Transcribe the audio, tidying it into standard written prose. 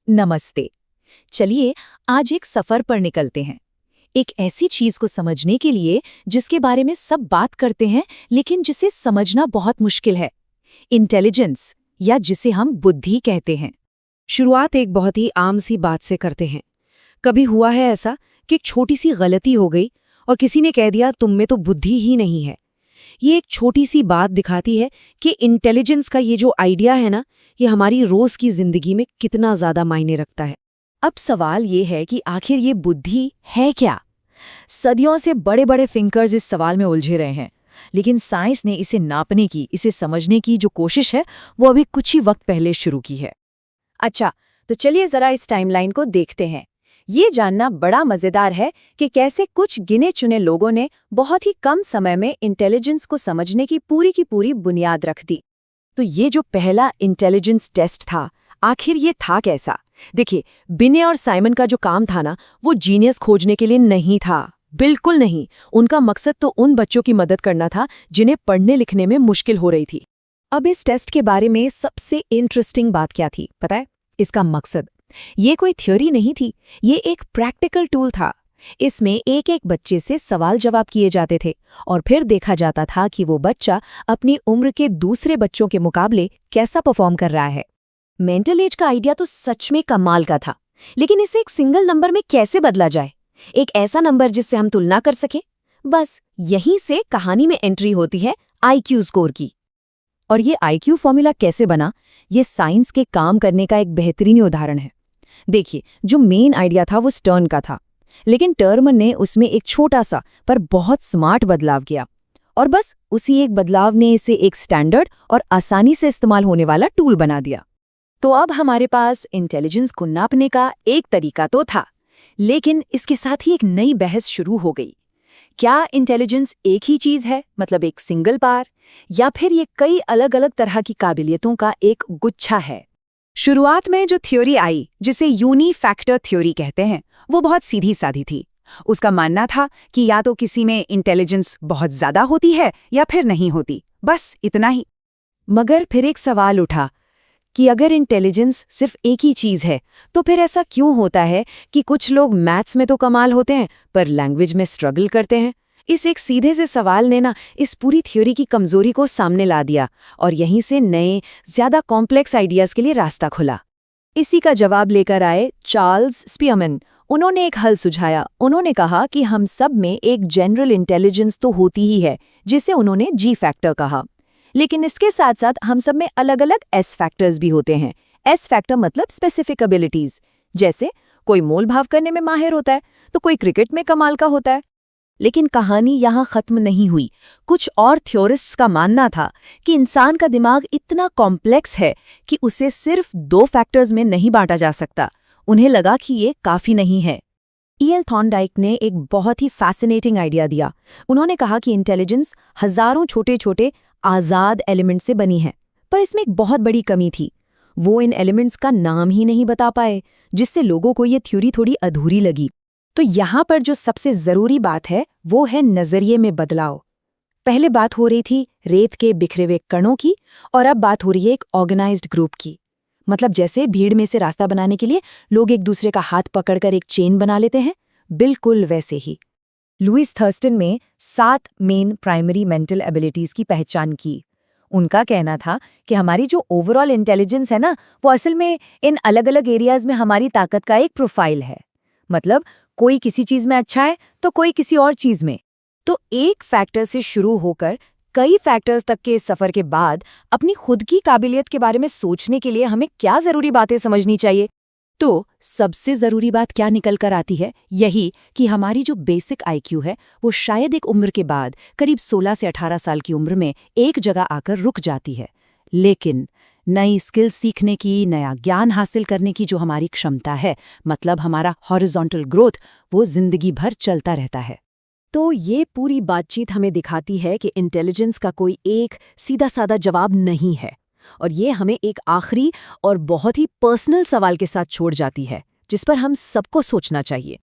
नमस्ते। चलिए आज एक सफर पर निकलते हैं। एक ऐसी चीज को समझने के लिए जिसके बारे में सब बात करते हैं लेकिन जिसे समझना बहुत मुश्किल है। इंटेलिजेंस, या जिसे हम बुद्धि कहते हैं। शुरुआत एक बहुत ही आम सी बात से करते हैं। कभी हुआ है ऐसा कि एक छोटी सी गलती हो गई और किसी ने कह दिया तुम में तो बुद्धि ही नहीं है। ये एक छोटी सी बात दिखाती है कि इंटेलिजेंस का ये जो आइडिया है ना, ये हमारी रोज की जिंदगी में कितना ज्यादा मायने रखता है। अब सवाल ये है कि आखिर ये बुद्धि है क्या? सदियों से बड़े बड़े थिंकर्स इस सवाल में उलझे रहे हैं, लेकिन साइंस ने इसे नापने की, इसे समझने की जो कोशिश है वो अभी कुछ ही वक्त पहले शुरू की है। अच्छा, तो चलिए जरा इस टाइमलाइन को देखते हैं। ये जानना बड़ा मजेदार है कि कैसे कुछ गिने चुने लोगों ने बहुत ही कम समय में इंटेलिजेंस को समझने की पूरी बुनियाद रख दी। तो ये जो पहला इंटेलिजेंस टेस्ट था, आखिर ये था कैसा? देखिए, बिने और साइमन का जो काम था ना, वो जीनियस खोजने के लिए नहीं था, बिल्कुल नहीं। उनका मकसद तो उन बच्चों की मदद करना था जिन्हें पढ़ने लिखने में मुश्किल हो रही थी। अब इस टेस्ट के बारे में सबसे इंटरेस्टिंग बात क्या थी पता है? इसका मकसद ये कोई थ्योरी नहीं थी, ये एक प्रैक्टिकल टूल था। इसमें एक एक बच्चे से सवाल जवाब किए जाते थे और फिर देखा जाता था कि वो बच्चा अपनी उम्र के दूसरे बच्चों के मुकाबले कैसा परफॉर्म कर रहा है। मेंटल एज का आइडिया तो सच में कमाल का था, लेकिन इसे एक सिंगल नंबर में कैसे बदला जाए? एक ऐसा नंबर जिससे हम तुलना कर सकें। बस यहीं से कहानी में एंट्री होती है आईक्यू स्कोर की। और ये आईक्यू फॉर्मूला कैसे बना, ये साइंस के काम करने का एक बेहतरीन उदाहरण है। देखिए, जो मेन आइडिया था वो स्टर्न का था, लेकिन टर्मन ने उसमें एक छोटा सा पर बहुत स्मार्ट बदलाव किया, और बस उसी एक बदलाव ने इसे एक स्टैंडर्ड और आसानी से इस्तेमाल होने वाला टूल बना दिया। तो अब हमारे पास इंटेलिजेंस को नापने का एक तरीका तो था, लेकिन इसके साथ ही एक नई बहस शुरू हो गई। क्या इंटेलिजेंस एक ही चीज है, मतलब एक सिंगल पार, या फिर ये कई अलग अलग तरह की काबिलियतों का एक गुच्छा है? शुरुआत में जो थ्योरी आई, जिसे यूनी फैक्टर थ्योरी कहते हैं, वो बहुत सीधी साधी थी। उसका मानना था कि या तो किसी में इंटेलिजेंस बहुत ज्यादा होती है या फिर नहीं होती, बस इतना ही। मगर फिर एक सवाल उठा कि अगर इंटेलिजेंस सिर्फ एक ही चीज है, तो फिर ऐसा क्यों होता है कि कुछ लोग मैथ्स में तो कमाल होते हैं पर लैंग्वेज में स्ट्रगल करते हैं? इस एक सीधे से सवाल ने ना इस पूरी थ्योरी की कमजोरी को सामने ला दिया, और यहीं से नए, ज्यादा कॉम्प्लेक्स आइडियाज के लिए रास्ता खुला। इसी का जवाब लेकर आए चार्ल्स स्पीयरमैन। उन्होंने एक हल सुझाया। उन्होंने कहा कि हम सब में एक जनरल इंटेलिजेंस तो होती ही है, जिसे उन्होंने जी फैक्टर कहा, लेकिन इसके साथ साथ हम सब में अलग अलग एस फैक्टर्स भी होते हैं। एस फैक्टर मतलब स्पेसिफिक एबिलिटीज। जैसे कोई मोल भाव करने में माहिर होता है तो कोई क्रिकेट में कमाल का होता है। लेकिन कहानी यहाँ खत्म नहीं हुई। कुछ और थ्योरिस्ट्स का मानना था कि इंसान का दिमाग इतना कॉम्प्लेक्स है कि उसे सिर्फ 2 फैक्टर्स में नहीं बांटा जा सकता। उन्हें लगा कि ये काफी नहीं है। E.L. थॉर्नडाइक ने एक बहुत ही फैसिनेटिंग आइडिया दिया। उन्होंने कहा कि इंटेलिजेंस हजारों छोटे छोटे आजाद एलिमेंट से बनी है, पर इसमें एक बहुत बड़ी कमी थी। वो इन एलिमेंट्स का नाम ही नहीं बता पाए, जिससे लोगों को ये थ्योरी थोड़ी अधूरी लगी। तो यहाँ पर जो सबसे जरूरी बात है वो है नजरिए में बदलाव। पहले बात हो रही थी रेत के बिखरे हुए कणों की, और अब बात हो रही है एक ऑर्गेनाइज्ड ग्रुप की। मतलब जैसे भीड़ में से रास्ता बनाने के लिए लोग एक दूसरे का हाथ पकड़कर एक चेन बना लेते हैं, बिल्कुल वैसे ही। लुइस थर्स्टन में 7 मेन प्राइमरी मेंटल एबिलिटीज की पहचान की। उनका कहना था कि हमारी जो ओवरऑल इंटेलिजेंस है ना, वो असल में इन अलग अलग एरियाज में हमारी ताकत का एक प्रोफाइल है। मतलब कोई किसी चीज में अच्छा है तो कोई किसी और चीज में। तो एक फैक्टर से शुरू होकर कई फैक्टर्स तक के इस सफर के बाद अपनी खुद की काबिलियत के बारे में सोचने के लिए हमें क्या जरूरी बातें समझनी चाहिए? तो सबसे जरूरी बात क्या निकल कर आती है? यही कि हमारी जो बेसिक आईक्यू है वो शायद एक उम्र के बाद, करीब 16 से 18 साल की उम्र में एक जगह आकर रुक जाती है। लेकिन नई स्किल सीखने की, नया ज्ञान हासिल करने की जो हमारी क्षमता है, मतलब हमारा हॉरिजॉन्टल ग्रोथ, वो जिंदगी भर चलता रहता है। तो ये पूरी बातचीत हमें दिखाती है कि इंटेलिजेंस का कोई एक सीधा साधा जवाब नहीं है, और ये हमें एक आखिरी और बहुत ही पर्सनल सवाल के साथ छोड़ जाती है, जिस पर हम सबको सोचना चाहिए।